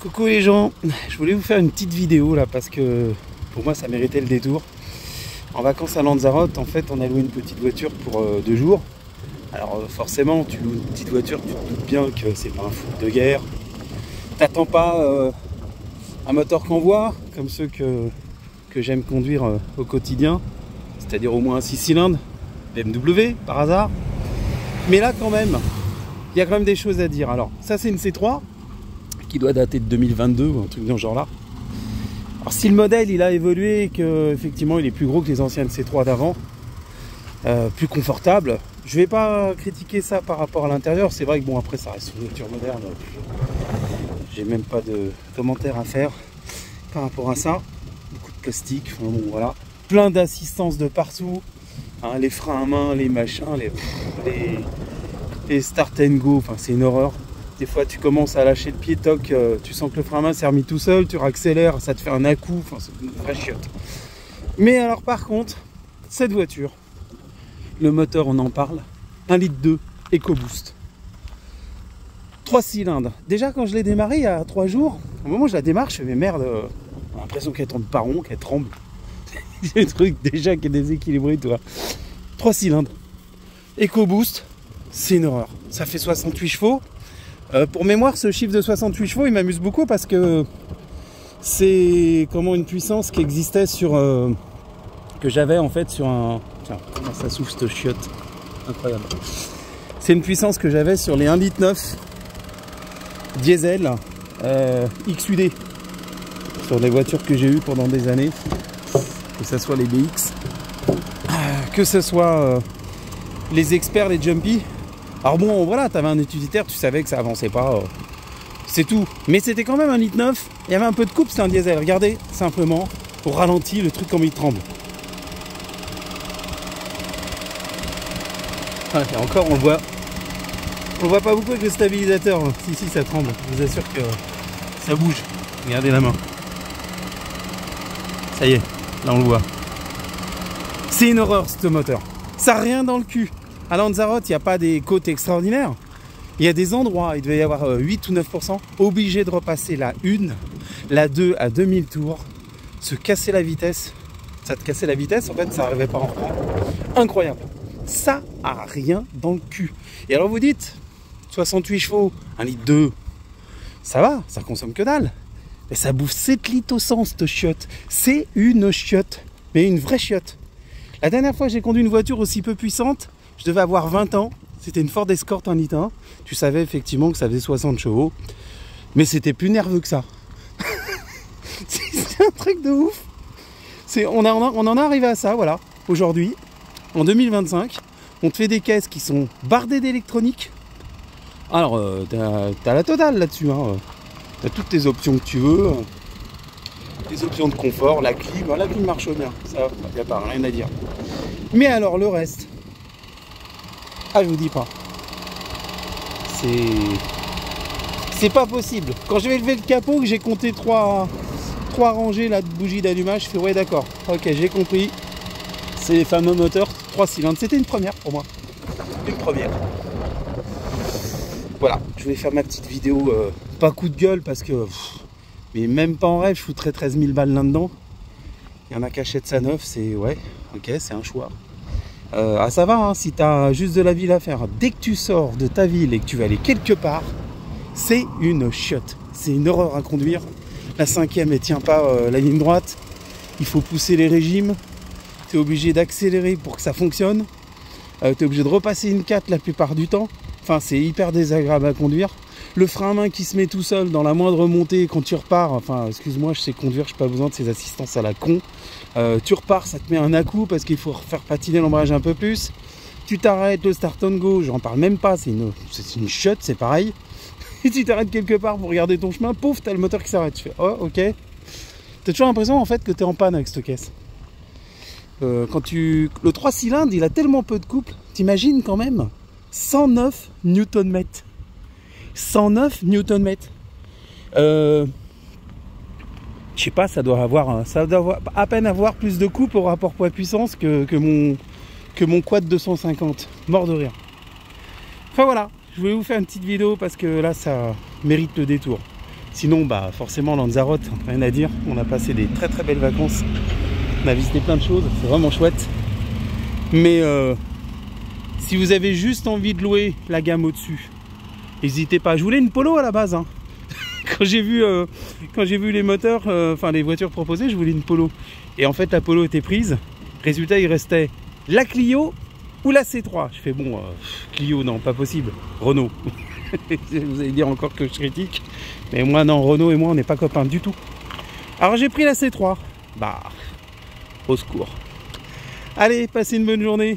Coucou les gens, je voulais vous faire une petite vidéo là parce que pour moi ça méritait le détour. En vacances à Lanzarote, en fait on a loué une petite voiture pour 2 jours. Alors forcément tu loues une petite voiture, tu te doutes bien que c'est pas un foot de guerre. T'attends pas un moteur qu'envoie comme ceux que j'aime conduire au quotidien, c'est-à-dire au moins un 6 cylindres, BMW par hasard. Mais là quand même, il y a quand même des choses à dire. Alors ça c'est une C3 qui doit dater de 2022 ou un truc dans ce genre là. Alors si le modèle il a évolué et que effectivement il est plus gros que les anciennes C3 d'avant, plus confortable, je vais pas critiquer ça par rapport à l'intérieur. C'est vrai que bon, après ça reste une voiture moderne, j'ai même pas de commentaires à faire par rapport à ça. Beaucoup de plastique, enfin bon voilà, plein d'assistance de partout, hein, les freins à main, les machins, les start and go, enfin c'est une horreur. Des fois tu commences à lâcher le pied, toc, tu sens que le frein à main s'est remis tout seul, tu réaccélères, ça te fait un à-coup, enfin c'est une vraie chiotte. Mais alors par contre, cette voiture, le moteur on en parle, 1,2 litre EcoBoost. 3 cylindres. Déjà quand je l'ai démarré il y a 3 jours, au moment où je la démarre, je fais mais merde, j'ai l'impression qu'elle tourne pas rond, qu'elle tremble. C'est le truc déjà qui est déséquilibré, toi. 3 cylindres. EcoBoost, c'est une horreur. Ça fait 68 chevaux. Pour mémoire, ce chiffre de 68 chevaux, il m'amuse beaucoup parce que c'est comment une puissance qui existait sur que j'avais en fait sur un. Tiens, comment ça souffle cette chiotte, incroyable. C'est une puissance que j'avais sur les 1,9 litre diesel XUD sur les voitures que j'ai eues pendant des années, que ce soit les BX, que ce soit les experts, les Jumpy. Alors bon, voilà, tu avais un utilitaire, tu savais que ça avançait pas, c'est tout. Mais c'était quand même 1,9 litre, il y avait un peu de coupe, c'était un diesel. Regardez, simplement, au ralenti, le truc comme il tremble. Ah, et encore, on le voit pas beaucoup avec le stabilisateur. Si, ça tremble, je vous assure que ça bouge. Regardez la main. Ça y est, là on le voit. C'est une horreur ce moteur. Ça n'a rien dans le cul. À Lanzarote, il n'y a pas des côtes extraordinaires. Il y a des endroits, il devait y avoir 8 ou 9%, obligés de repasser la 1, la 2 à 2000 tours, se casser la vitesse. Ça te cassait la vitesse, en fait, ça n'arrivait pas à en reprendre. Incroyable. Ça a rien dans le cul. Et alors vous dites, 68 chevaux, 1,2 litre, ça va, ça consomme que dalle. Mais ça bouffe 7 litres au 100, cette chiotte. C'est une chiotte, mais une vraie chiotte. La dernière fois que j'ai conduit une voiture aussi peu puissante, je devais avoir 20 ans, c'était une Ford Escort 1,1 litre. Tu savais effectivement que ça faisait 60 chevaux, mais c'était plus nerveux que ça. C'est un truc de ouf. On en est arrivé à ça, voilà, aujourd'hui, en 2025. On te fait des caisses qui sont bardées d'électronique. Alors, t'as la totale là-dessus, hein. T'as toutes tes options que tu veux, les options de confort, la clim marche bien, ça, il n'y a pas rien à dire. Mais alors, le reste... Ah, je vous dis pas. C'est pas possible. Quand je vais lever le capot, que j'ai compté 3 rangées là, de bougies d'allumage, je fais ouais d'accord. Ok, j'ai compris. C'est les fameux moteurs 3 cylindres. C'était une première pour moi. Une première. Voilà, je voulais faire ma petite vidéo. Pas coup de gueule parce que... mais même pas en rêve, je foutrais 13 000 balles là-dedans. Il y en a qui achètent ça neuf, c'est... ouais, ok, c'est un choix. Ah ça va, hein, si tu as juste de la ville à faire, dès que tu sors de ta ville et que tu vas aller quelque part, c'est une chiotte, c'est une horreur à conduire. La 5e elle tient pas la ligne droite, il faut pousser les régimes, tu es obligé d'accélérer pour que ça fonctionne, tu es obligé de repasser une 4 la plupart du temps, enfin c'est hyper désagréable à conduire. Le frein à main qui se met tout seul dans la moindre montée quand tu repars, enfin excuse-moi, je sais conduire, je n'ai pas besoin de ces assistances à la con. Tu repars, ça te met un à-coup parce qu'il faut faire patiner l'embrayage un peu plus. Tu t'arrêtes, le start and go, j'en parle même pas, c'est une chiotte, c'est pareil. Et tu t'arrêtes quelque part pour regarder ton chemin, pouf, t'as le moteur qui s'arrête. Tu fais oh ok. T'as toujours l'impression en fait que t'es en panne avec cette caisse. Le 3 cylindres, il a tellement peu de couple, t'imagines quand même 109 Nm. 109 Nm. Je sais pas, ça doit avoir à peine avoir plus de coupe au rapport poids-puissance que mon quad 250. Mort de rire. Enfin voilà, je voulais vous faire une petite vidéo parce que là, ça mérite le détour. Sinon, bah forcément Lanzarote, rien à dire. On a passé des très très belles vacances. On a visité plein de choses, c'est vraiment chouette. Mais si vous avez juste envie de louer la gamme au-dessus, n'hésitez pas. Je voulais une Polo à la base. Hein. Quand j'ai vu les moteurs, enfin les voitures proposées, je voulais une Polo. Et en fait, la Polo était prise. Résultat, il restait la Clio ou la C3. Je fais bon, Clio, non, pas possible. Renault. Vous allez dire encore que je critique. Mais moi, non, Renault et moi, on n'est pas copains du tout. Alors, j'ai pris la C3. Bah, au secours. Allez, passez une bonne journée.